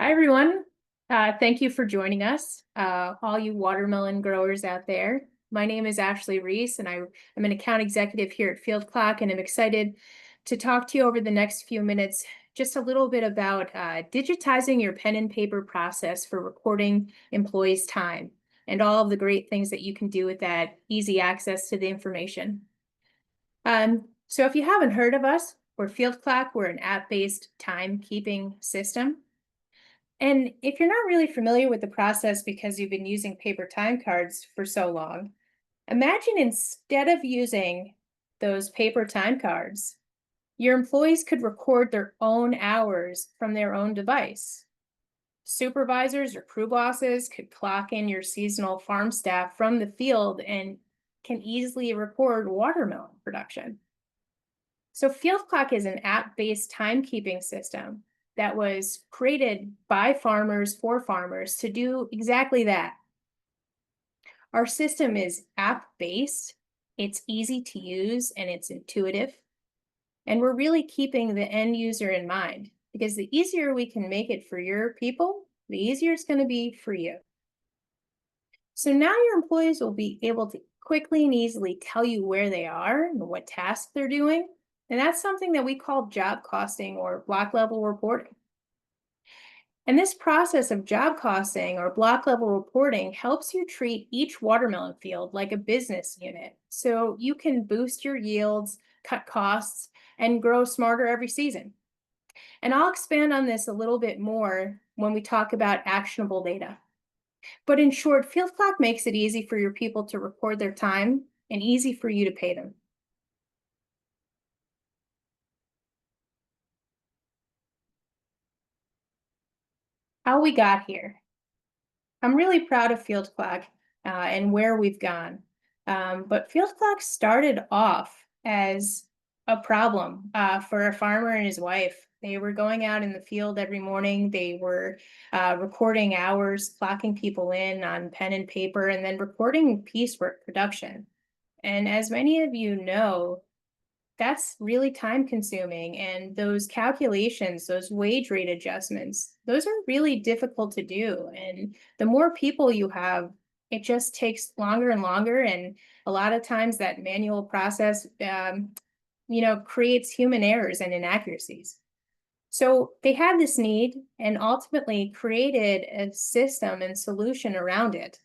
Hi, everyone. Thank you for joining us, all you watermelon growers out there. My name is Ashley Reese, and I'm an account executive here at FieldClock, and I'm excited to talk to you over the next few minutes just a little bit about digitizing your pen and paper process for recording employees' time and all of the great things that you can do with that easy access to the information. So if you haven't heard of us, we're FieldClock. We're an app-based timekeeping system. And if you're not really familiar with the process because you've been using paper time cards for so long, imagine instead of using those paper time cards, your employees could record their own hours from their own device. Supervisors or crew bosses could clock in your seasonal farm staff from the field and can easily record watermelon production. So FieldClock is an app-based timekeeping system that was created by farmers for farmers to do exactly that. Our system is app-based, it's easy to use, and it's intuitive. And we're really keeping the end user in mind because the easier we can make it for your people, the easier it's going to be for you. So now your employees will be able to quickly and easily tell you where they are and what tasks they're doing. And that's something that we call job costing or block level reporting. And this process of job costing or block level reporting helps you treat each watermelon field like a business unit. So you can boost your yields, cut costs, and grow smarter every season. And I'll expand on this a little bit more when we talk about actionable data. But in short, FieldClock makes it easy for your people to record their time and easy for you to pay them. How we got here. I'm really proud of FieldClock and where we've gone. But FieldClock started off as a problem for a farmer and his wife. They were going out in the field every morning. They were recording hours, clocking people in on pen and paper, and then recording piecework production. And as many of you know, that's really time consuming. And those calculations, those wage rate adjustments, those are really difficult to do. And the more people you have, it just takes longer and longer. And a lot of times that manual process, creates human errors and inaccuracies. So they had this need and ultimately created a system and solution around it.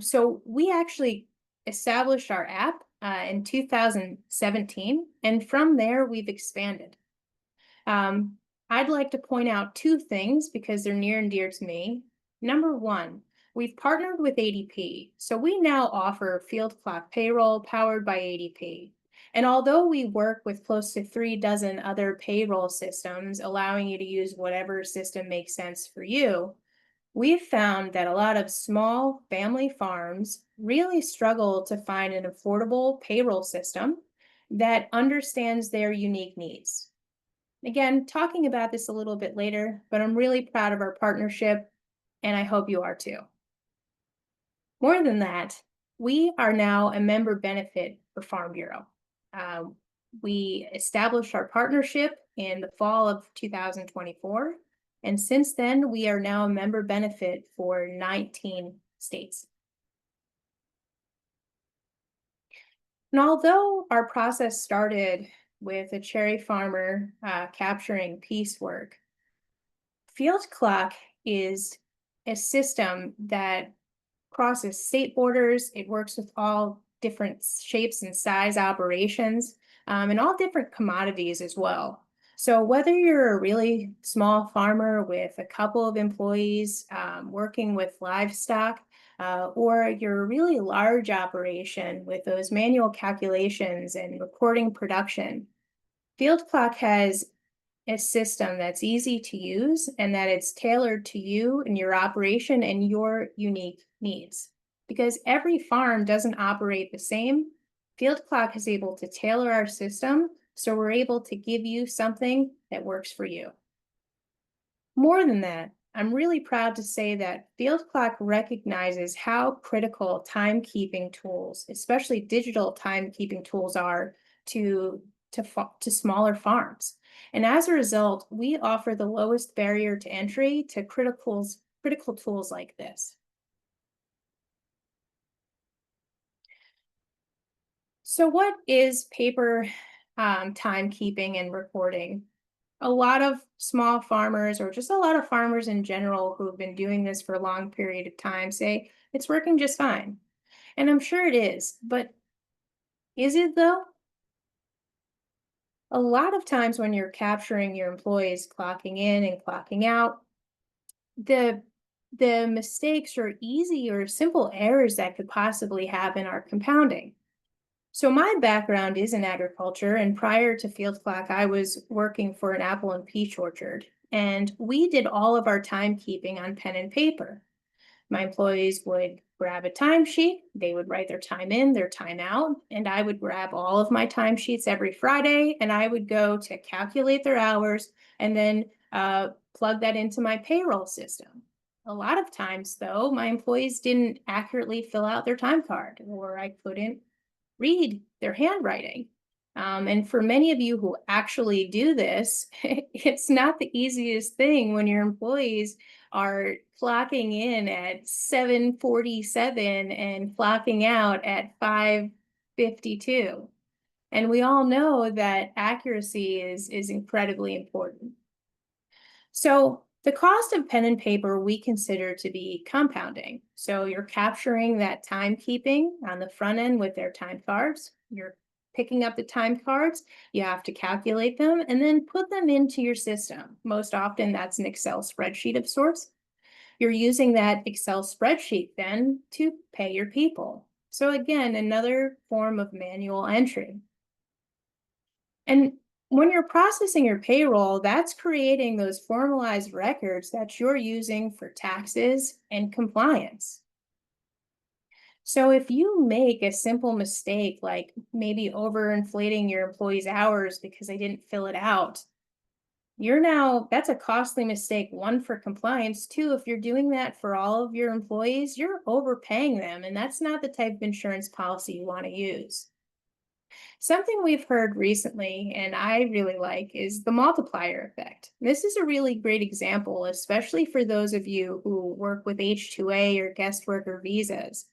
So we actually established our app in 2017, and from there we've expanded. I'd like to point out two things because they're near and dear to me. Number one, we've partnered with ADP, so we now offer FieldClock payroll powered by ADP. And although we work with close to 36 other payroll systems, allowing you to use whatever system makes sense for you, we've found that a lot of small family farms really struggle to find an affordable payroll system that understands their unique needs. Again, talking about this a little bit later, but I'm really proud of our partnership, and I hope you are too. More than that, we are now a member benefit for Farm Bureau. We established our partnership in the fall of 2024. And since then, we are now a member benefit for 19 states. And although our process started with a cherry farmer capturing piecework, FieldClock is a system that crosses state borders. It works with all different shapes and size operations and all different commodities as well. So whether you're a really small farmer with a couple of employees working with livestock, or you're a really large operation with those manual calculations and recording production, FieldClock has a system that's easy to use and that it's tailored to you and your operation and your unique needs. Because every farm doesn't operate the same, FieldClock is able to tailor our system so we're able to give you something that works for you. More than that, I'm really proud to say that FieldClock recognizes how critical timekeeping tools, especially digital timekeeping tools, are to smaller farms. And as a result, we offer the lowest barrier to entry to critical tools like this. So what is paper timekeeping and recording? A lot of small farmers, or just a lot of farmers in general who have been doing this for a long period of time, say it's working just fine. And I'm sure it is, but is it though? A lot of times when you're capturing your employees clocking in and clocking out, the the mistakes or easy or simple errors that could possibly happen are compounding. So my background is in agriculture, and prior to FieldClock, I was working for an apple and peach orchard, and we did all of our timekeeping on pen and paper. My employees would grab a timesheet, they would write their time in, their time out, and I would grab all of my timesheets every Friday, and I would go to calculate their hours and then plug that into my payroll system. A lot of times, though, my employees didn't accurately fill out their time card, or I couldn't read their handwriting. And for many of you who actually do this, it's not the easiest thing when your employees are clocking in at 7:47 and clocking out at 5:52. And we all know that accuracy is incredibly important. So the cost of pen and paper we consider to be compounding. So you're capturing that timekeeping on the front end with their time cards. You're picking up the time cards, you have to calculate them and then put them into your system. Most often that's an Excel spreadsheet of sorts. You're using that Excel spreadsheet then to pay your people. So again, another form of manual entry. And when you're processing your payroll, that's creating those formalized records that you're using for taxes and compliance. So if you make a simple mistake, like maybe overinflating your employees' hours because they didn't fill it out, that's a costly mistake. One, for compliance. Two, if you're doing that for all of your employees, you're overpaying them. And that's not the type of insurance policy you want to use. Something we've heard recently, and I really like, is the multiplier effect. This is a really great example, especially for those of you who work with H-2A or guest worker visas.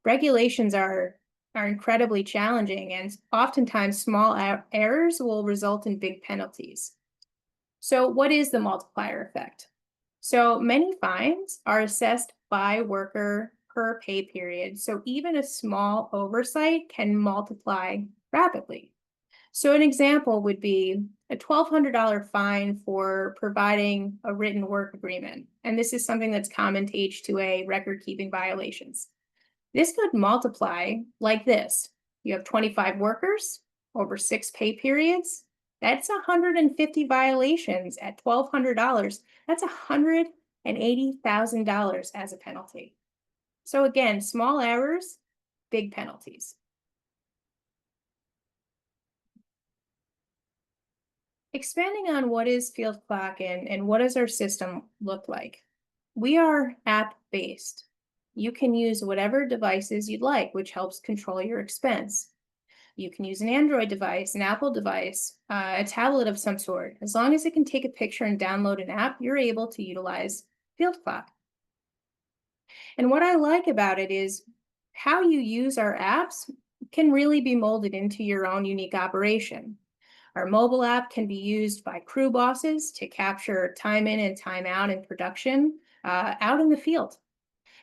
Regulations are incredibly challenging, and oftentimes small errors will result in big penalties. So what is the multiplier effect? So many fines are assessed by worker per pay period. So even a small oversight can multiply rapidly. So an example would be a $1,200 fine for providing a written work agreement. And this is something that's common to H-2A record keeping violations. This could multiply like this. You have 25 workers over 6 pay periods. That's 150 violations at $1,200. That's $180,000 as a penalty. So again, small errors, big penalties. Expanding on what is FieldClock and what does our system look like? We are app-based. You can use whatever devices you'd like, which helps control your expense. You can use an Android device, an Apple device, a tablet of some sort. As long as it can take a picture and download an app, you're able to utilize FieldClock. And what I like about it is how you use our apps can really be molded into your own unique operation. Our mobile app can be used by crew bosses to capture time in and time out in production out in the field.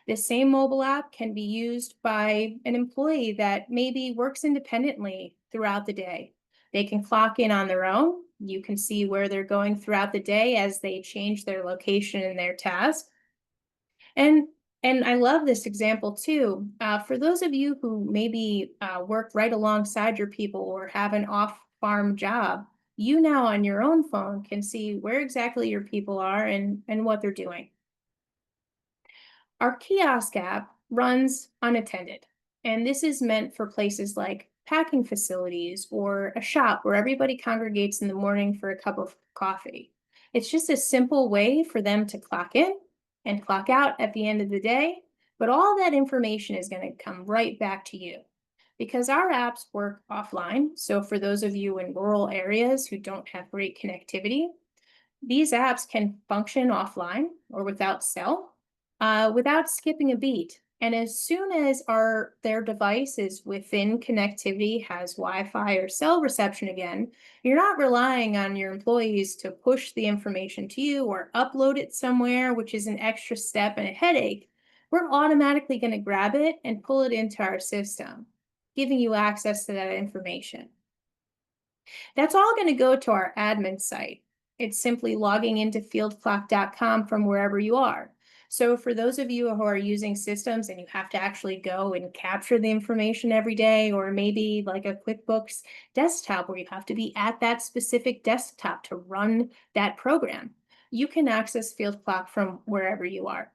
This same mobile app can be used by an employee that maybe works independently throughout the day. They can clock in on their own. You can see where they're going throughout the day as they change their location and their task. And I love this example too. For those of you who maybe work right alongside your people or have an off-farm job, you now on your own phone can see where exactly your people are and what they're doing. Our kiosk app runs unattended, and this is meant for places like packing facilities or a shop where everybody congregates in the morning for a cup of coffee. It's just a simple way for them to clock in and clock out at the end of the day, but all that information is going to come right back to you. Because our apps work offline. So for those of you in rural areas who don't have great connectivity, these apps can function offline or without cell, without skipping a beat. And as soon as their device is within connectivity, has Wi-Fi or cell reception again, you're not relying on your employees to push the information to you or upload it somewhere, which is an extra step and a headache. We're automatically going to grab it and pull it into our system, giving you access to that information. That's all going to go to our admin site. It's simply logging into fieldclock.com from wherever you are. So for those of you who are using systems and you have to actually go and capture the information every day, or maybe like a QuickBooks desktop where you have to be at that specific desktop to run that program, you can access FieldClock from wherever you are.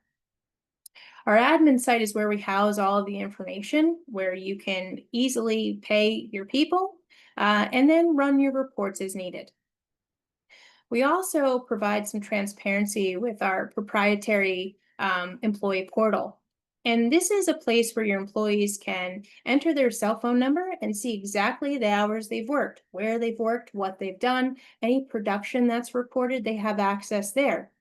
Our admin site is where we house all of the information, where you can easily pay your people and then run your reports as needed. We also provide some transparency with our proprietary employee portal. And this is a place where your employees can enter their cell phone number and see exactly the hours they've worked, where they've worked, what they've done, any production that's reported, they have access there.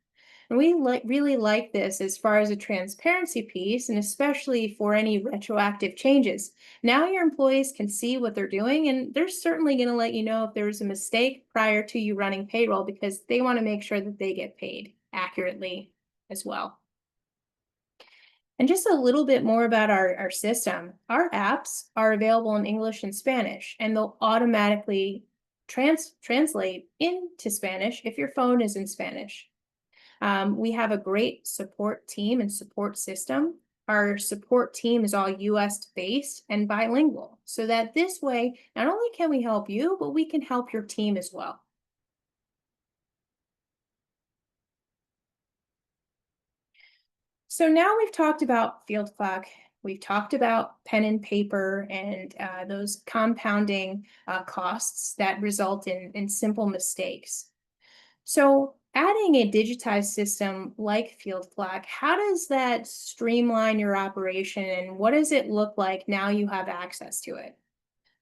And we really like this as far as a transparency piece, and especially for any retroactive changes. Now your employees can see what they're doing, and they're certainly going to let you know if there was a mistake prior to you running payroll, because they want to make sure that they get paid accurately as well. And just a little bit more about our system. Our apps are available in English and Spanish, and they'll automatically translate into Spanish if your phone is in Spanish. We have a great support team and support system. Our support team is all US based and bilingual, so that this way, not only can we help you, but we can help your team as well. So now we've talked about FieldClock. We've talked about pen and paper and those compounding costs that result in simple mistakes. So adding a digitized system like FieldClock, how does that streamline your operation, and what does it look like now you have access to it?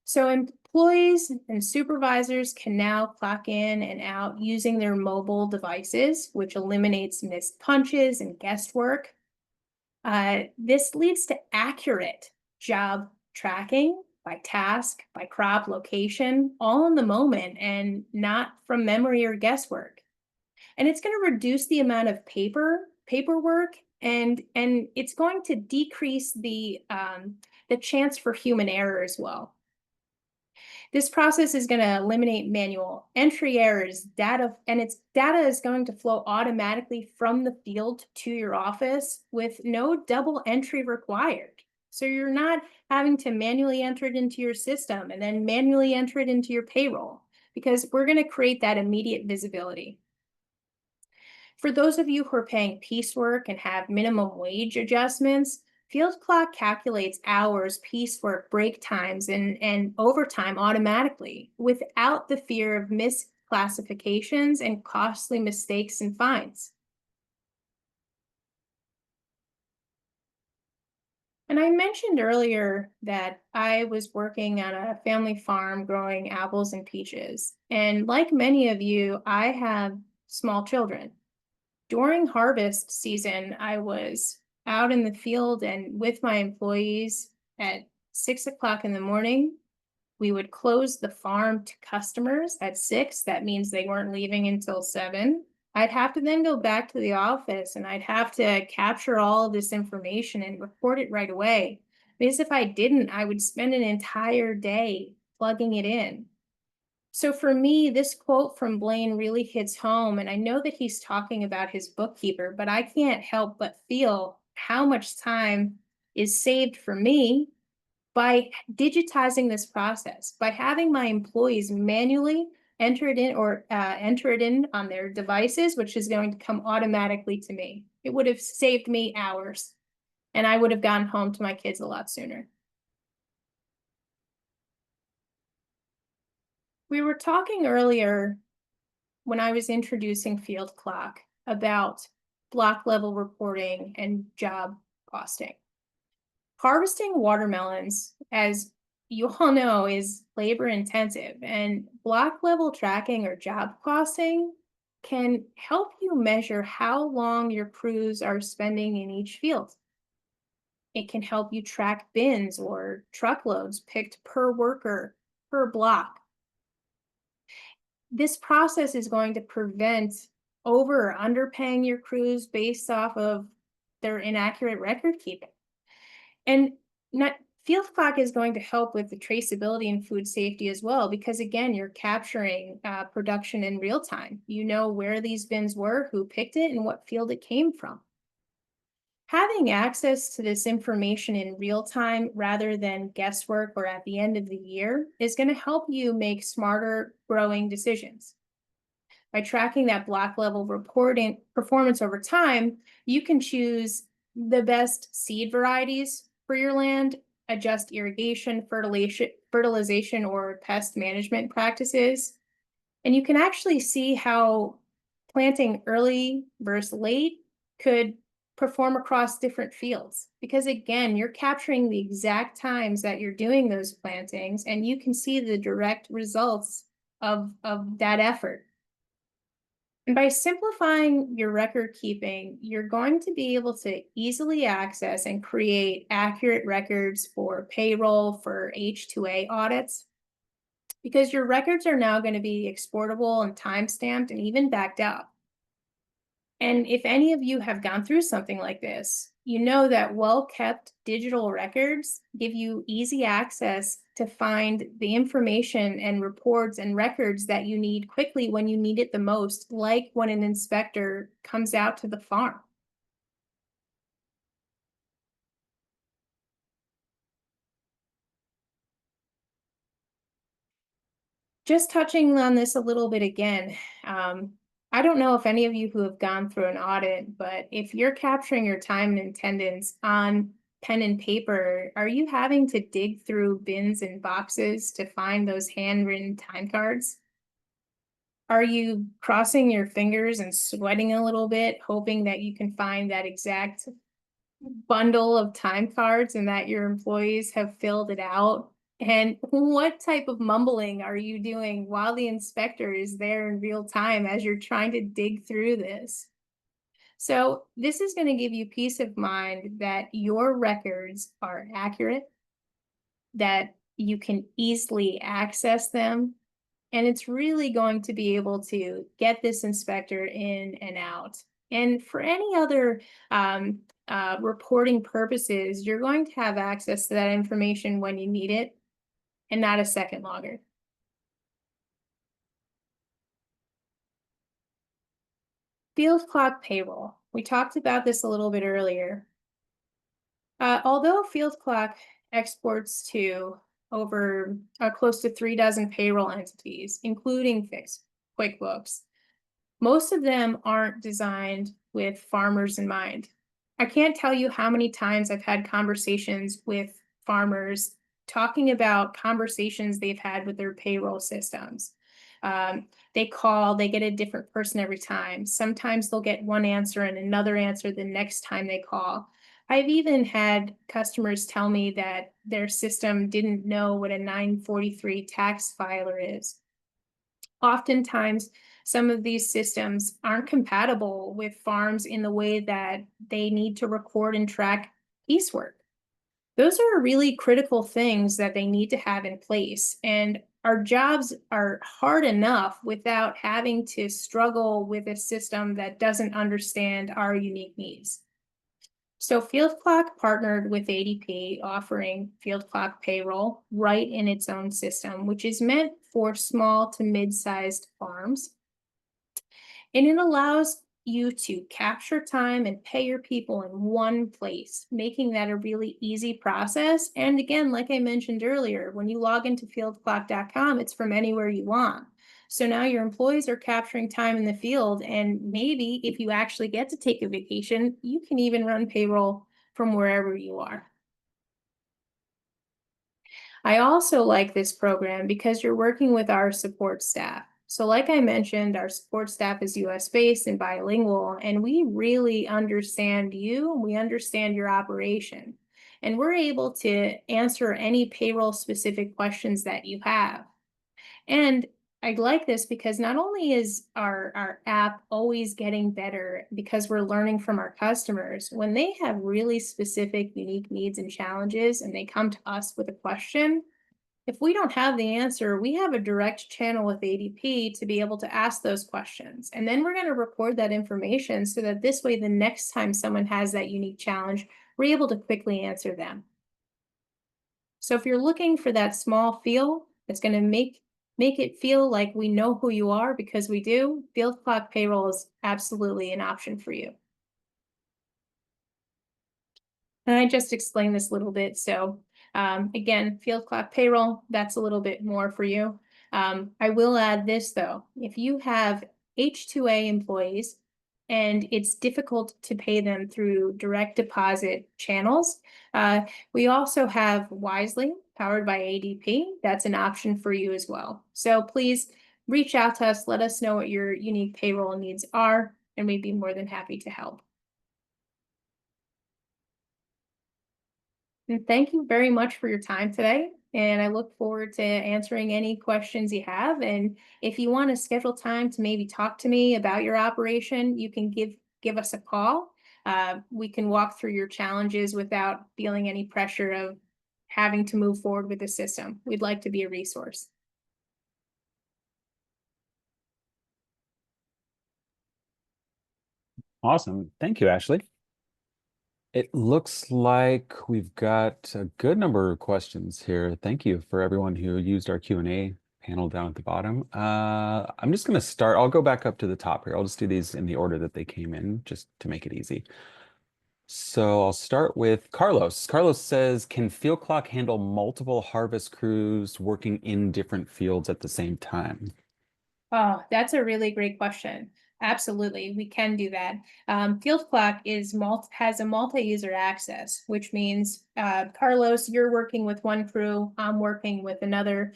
So employees and supervisors can now clock in and out using their mobile devices, which eliminates missed punches and guest work. This leads to accurate job tracking by task, by crop location, all in the moment and not from memory or guesswork. And it's going to reduce the amount of paperwork, and it's going to decrease the chance for human error as well. This process is going to eliminate manual entry errors, its data is going to flow automatically from the field to your office with no double entry required. So you're not having to manually enter it into your system and then manually enter it into your payroll, because we're going to create that immediate visibility. For those of you who are paying piecework and have minimum wage adjustments, FieldClock calculates hours, piecework, break times, and overtime automatically without the fear of misclassifications and costly mistakes and fines. And I mentioned earlier that I was working on a family farm growing apples and peaches. And like many of you, I have small children. During harvest season, I was out in the field and with my employees at 6 o'clock in the morning. We would close the farm to customers at 6. That means they weren't leaving until 7. I'd have to then go back to the office and I'd have to capture all of this information and report it right away. Because if I didn't, I would spend an entire day plugging it in. So for me, this quote from Blaine really hits home, and I know that he's talking about his bookkeeper, but I can't help but feel how much time is saved for me by digitizing this process, by having my employees manually enter it in or enter it in on their devices, which is going to come automatically to me. It would have saved me hours, and I would have gotten home to my kids a lot sooner. We were talking earlier when I was introducing FieldClock about block level reporting and job costing. Harvesting watermelons, as you all know is labor intensive, and block level tracking or job costing can help you measure how long your crews are spending in each field. It can help you track bins or truckloads picked per worker per block. This process is going to prevent over or underpaying your crews based off of their inaccurate record keeping. And not Field Clock is going to help with the traceability and food safety as well, because again, you're capturing production in real time. You know where these bins were, who picked it, and what field it came from. Having access to this information in real time rather than guesswork or at the end of the year is going to help you make smarter growing decisions. By tracking that block level reporting performance over time, you can choose the best seed varieties for your land, adjust irrigation, fertilization, or pest management practices. And you can actually see how planting early versus late could perform across different fields. Because again, you're capturing the exact times that you're doing those plantings, and you can see the direct results of that effort. And by simplifying your record keeping, you're going to be able to easily access and create accurate records for payroll, for H2A audits, because your records are now going to be exportable and time-stamped and even backed up. And if any of you have gone through something like this, you know that well-kept digital records give you easy access to find the information and reports and records that you need quickly when you need it the most, like when an inspector comes out to the farm. Just touching on this a little bit again, um, I don't know if any of you who have gone through an audit, but if you're capturing your time and attendance on pen and paper, are you having to dig through bins and boxes to find those handwritten time cards? Are you crossing your fingers and sweating a little bit, hoping that you can find that exact bundle of time cards and that your employees have filled it out? And what type of mumbling are you doing while the inspector is there in real time as you're trying to dig through this? So this is going to give you peace of mind that your records are accurate, that you can easily access them, and it's really going to be able to get this inspector in and out. And for any other reporting purposes, you're going to have access to that information when you need it and not a second longer. Field clock payroll. We talked about this a little bit earlier. Although FieldClock exports to over close to 3 dozen payroll entities, including Fix QuickBooks, most of them aren't designed with farmers in mind. I can't tell you how many times I've had conversations with farmers talking about conversations they've had with their payroll systems. They call, they get a different person every time. Sometimes they'll get one answer and another answer the next time they call. I've even had customers tell me that their system didn't know what a 943 tax filer is. Oftentimes, some of these systems aren't compatible with farms in the way that they need to record and track piecework. Those are really critical things that they need to have in place. And our jobs are hard enough without having to struggle with a system that doesn't understand our unique needs. So FieldClock partnered with ADP, offering FieldClock payroll right in its own system, which is meant for small to mid-sized farms. And it allows you to capture time and pay your people in one place, making that a really easy process. And again, like I mentioned earlier, when you log into fieldclock.com, it's from anywhere you want. So now your employees are capturing time in the field, and maybe if you actually get to take a vacation, you can even run payroll from wherever you are. I also like this program because you're working with our support staff. So like I mentioned, our support staff is US based and bilingual, and we really understand you and we understand your operation. and we're able to answer any payroll specific questions that you have. And I like this because not only is our app always getting better because we're learning from our customers, when they have really specific, unique needs and challenges and they come to us with a question, if we don't have the answer, we have a direct channel with ADP to be able to ask those questions. And then we're going to record that information so that this way, the next time someone has that unique challenge, we're able to quickly answer them. So if you're looking for that small feel that's going to make it feel like we know who you are, because we do, FieldClock Payroll is absolutely an option for you. And I just explained this a little bit. So again, FieldClock Payroll, that's a little bit more for you. I will add this though, if you have H-2A employees and it's difficult to pay them through direct deposit channels, we also have Wisely, powered by ADP. That's an option for you as well. So please reach out to us, let us know what your unique payroll needs are, and we'd be more than happy to help. And thank you very much for your time today. And I look forward to answering any questions you have. And if you want to schedule time to maybe talk to me about your operation, you can give us a call. We can walk through your challenges without feeling any pressure of having to move forward with the system. We'd like to be a resource. Awesome. Thank you, Ashley. It looks like we've got a good number of questions here. Thank you for everyone who used our Q&A panel down at the bottom. I'm just going to start. I'll go back up to the top here. I'll just do these in the order that they came in, just to make it easy. So I'll start with Carlos. Carlos says, can FieldClock handle multiple harvest crews working in different fields at the same time? Oh, that's a really great question. Absolutely, we can do that. FieldClock has a multi-user access, which means, Carlos, you're working with one crew, I'm working with another.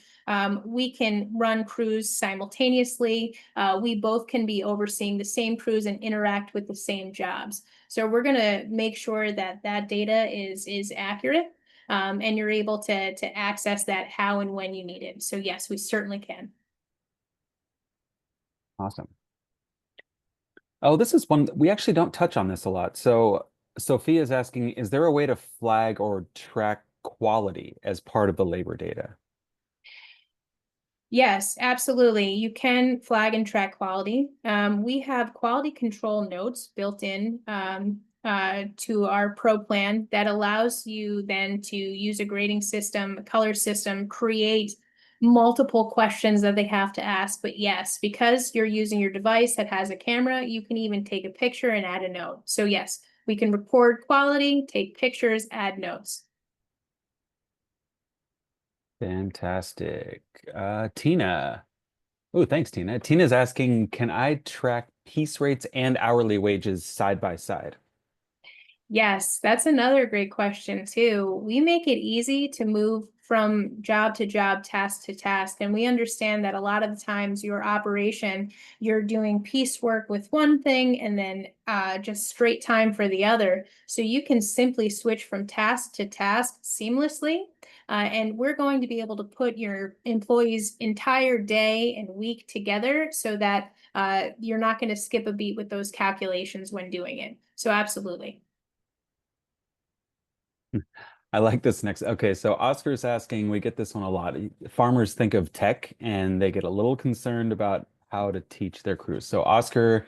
We can run crews simultaneously. We both can be overseeing the same crews and interact with the same jobs. So we're going to make sure that that data is accurate, and you're able to access that how and when you need it. So yes, we certainly can. Awesome. Oh, this is one we actually don't touch on this a lot. So Sophia is asking, is there a way to flag or track quality as part of the labor data? Yes, absolutely. You can flag and track quality. We have quality control notes built in to our pro plan that allows you then to use a grading system, a color system, create multiple questions that they have to ask. But yes, because you're using your device that has a camera, you can even take a picture and add a note. So yes, we can record quality, take pictures, add notes. Fantastic. Tina. Oh, thanks, Tina. Tina's asking, can I track piece rates and hourly wages side by side? Yes, that's another great question too. We make it easy to move from job to job, task to task. And we understand that a lot of the times your operation, you're doing piecework with one thing and then just straight time for the other. So you can simply switch from task to task seamlessly. And we're going to be able to put your employees' entire day and week together so that you're not going to skip a beat with those calculations when doing it. So absolutely. I like this next. Okay, so Oscar's asking, we get this one a lot. Farmers think of tech and they get a little concerned about how to teach their crews. So Oscar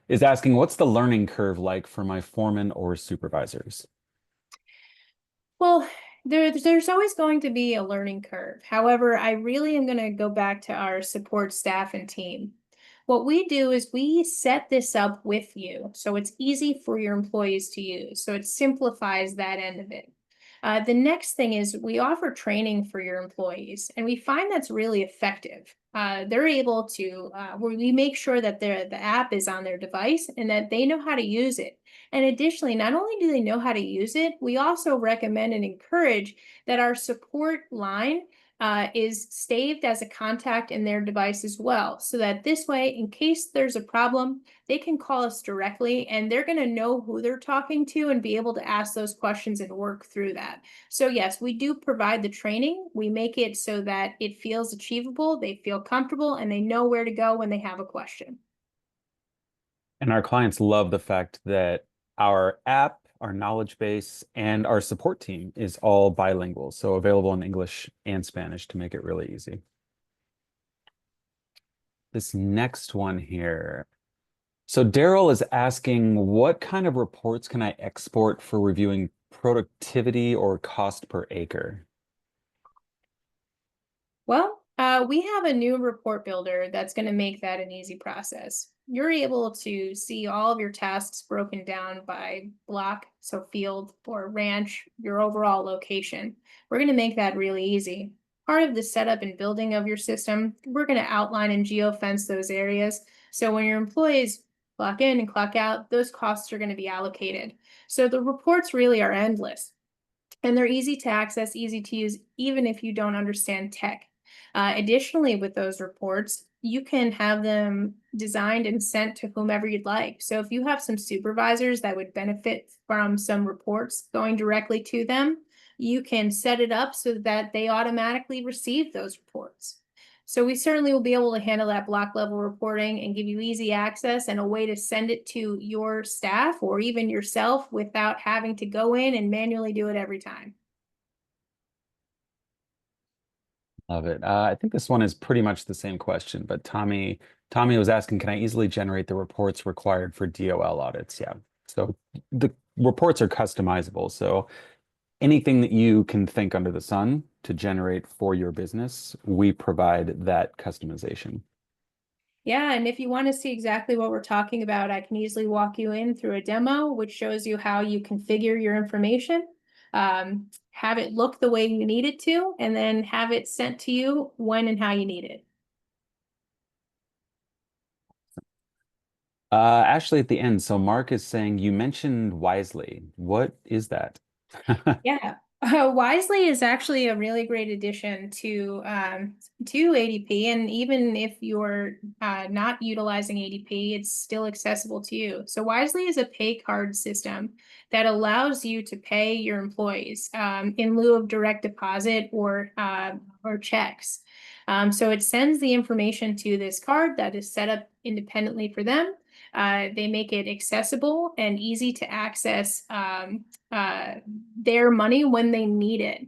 is asking, what's the learning curve like for my foremen or supervisors? Well, there's always going to be a learning curve. However, I really am going to go back to our support staff and team. What we do is we set this up with you, so it's easy for your employees to use. So it simplifies that end of it. The next thing is we offer training for your employees, and we find that's really effective. They're able to, we make sure that the app is on their device and that they know how to use it. And additionally, not only do they know how to use it, we also recommend and encourage that our support line is saved as a contact in their device as well. So that this way, in case there's a problem, they can call us directly and they're going to know who they're talking to and be able to ask those questions and work through that. So yes, we do provide the training. We make it so that it feels achievable, they feel comfortable, and they know where to go when they have a question. And our clients love the fact that our app, our knowledge base, and our support team is all bilingual, so available in English and Spanish to make it really easy. This next one here. So Daryl is asking, what kind of reports can I export for reviewing productivity or cost per acre? Well, we have a new report builder that's going to make that an easy process. You're able to see all of your tasks broken down by block, so field or ranch, your overall location. We're going to make that really easy. Part of the setup and building of your system, we're going to outline and geofence those areas. So when your employees clock in and clock out, those costs are going to be allocated. So the reports really are endless. And they're easy to access, easy to use, even if you don't understand tech. Additionally, with those reports, you can have them designed and sent to whomever you'd like. So if you have some supervisors that would benefit from some reports going directly to them, you can set it up so that they automatically receive those reports. So we certainly will be able to handle that block level reporting and give you easy access and a way to send it to your staff or even yourself without having to go in and manually do it every time. Love it. I think this one is pretty much the same question, but Tommy was asking, can I easily generate the reports required for DOL audits? Yeah. So the reports are customizable. So anything that you can think under the sun to generate for your business, we provide that customization. Yeah, and if you want to see exactly what we're talking about, I can easily walk you in through a demo, which shows you how you configure your information, have it look the way you need it to, and then have it sent to you when and how you need it. Ashley, at the end, so Mark is saying you mentioned Wisely. What is that? Yeah. Wisely is actually a really great addition to ADP, and even if you're not utilizing ADP, it's still accessible to you. So Wisely is a pay card system that allows you to pay your employees in lieu of direct deposit or checks. So it sends the information to this card that is set up independently for them. They make it accessible and easy to access their money when they need it.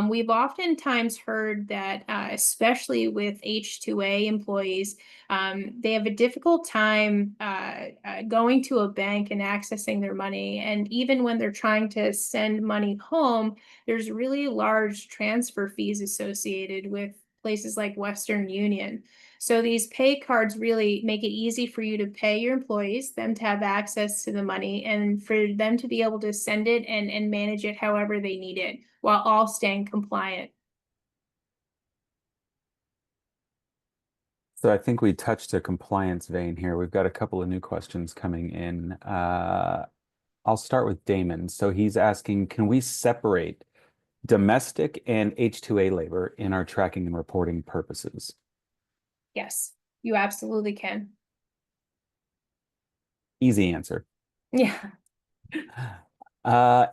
We've oftentimes heard that, especially with H-2A employees, they have a difficult time going to a bank and accessing their money. And even when they're trying to send money home, there's really large transfer fees associated with places like Western Union. So these pay cards really make it easy for you to pay your employees, them to have access to the money, and for them to be able to send it and manage it however they need it, while all staying compliant. So I think we touched a compliance vein here. We've got a couple of new questions coming in. I'll start with Damon. So he's asking, can we separate domestic and H-2A labor in our tracking and reporting purposes? Yes, you absolutely can. Easy answer. Yeah. So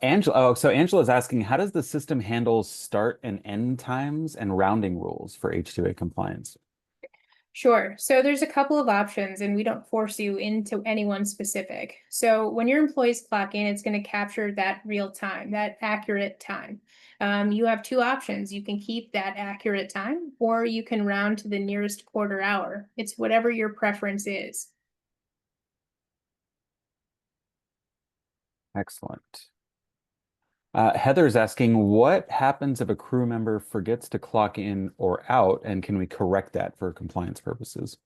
Angela's asking, how does the system handle start and end times and rounding rules for H-2A compliance? Sure. So there's a couple of options, and we don't force you into any one specific. So when your employees clock in, it's going to capture that real time, that accurate time. You have two options. You can keep that accurate time, or you can round to the nearest quarter hour. It's whatever your preference is. Excellent. Heather's asking, what happens if a crew member forgets to clock in or out, and can we correct that for compliance purposes?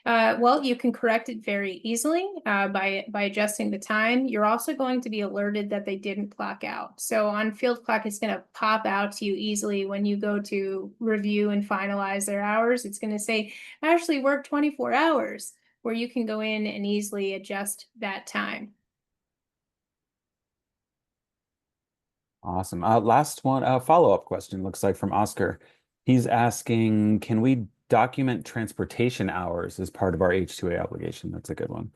Well, you can correct it very easily by adjusting the time. You're also going to be alerted that they didn't clock out. So on FieldClock, it's going to pop out to you easily when you go to review and finalize their hours. It's going to say, Ashley worked 24 hours, where you can go in and easily adjust that time. Awesome. Last one, follow-up question looks like from Oscar. He's asking, can we document transportation hours as part of our H2A obligation? That's a good one.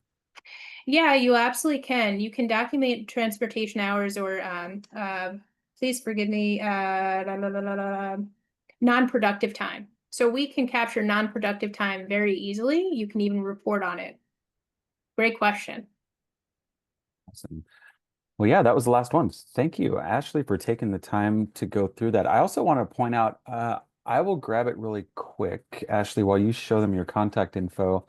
Yeah, you absolutely can. You can document transportation hours or please forgive me, non-productive time. So we can capture non-productive time very easily. You can even report on it. Great question. Awesome. Well, yeah, that was the last one. Thank you, Ashley, for taking the time to go through that. I also want to point out, I will grab it really quick, Ashley, while you show them your contact info.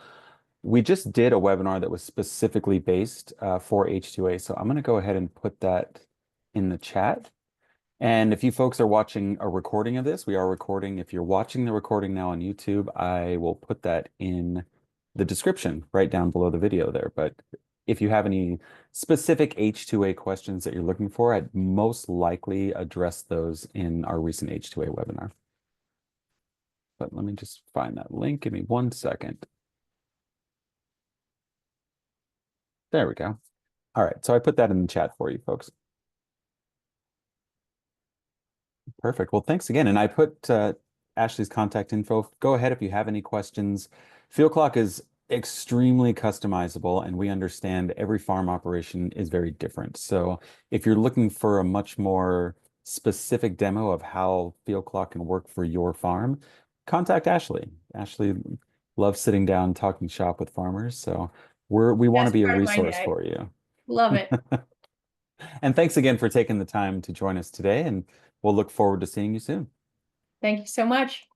We just did a webinar that was specifically based for H2A, so I'm going to go ahead and put that in the chat. And if you folks are watching a recording of this, we are recording. If you're watching the recording now on YouTube, I will put that in the description right down below the video there. But if you have any specific H2A questions that you're looking for, I'd most likely address those in our recent H2A webinar. But let me just find that link. Give me 1 second. There we go. All right, so I put that in the chat for you folks. Perfect. Well, thanks again. And I put Ashley's contact info. Go ahead if you have any questions. FieldClock is extremely customizable, and we understand every farm operation is very different. So if you're looking for a much more specific demo of how FieldClock can work for your farm, contact Ashley. Ashley loves sitting down talking shop with farmers. So we want to That's be a part of my resource day. for you. Love it. And thanks again for taking the time to join us today, and we'll look forward to seeing you soon. Thank you so much.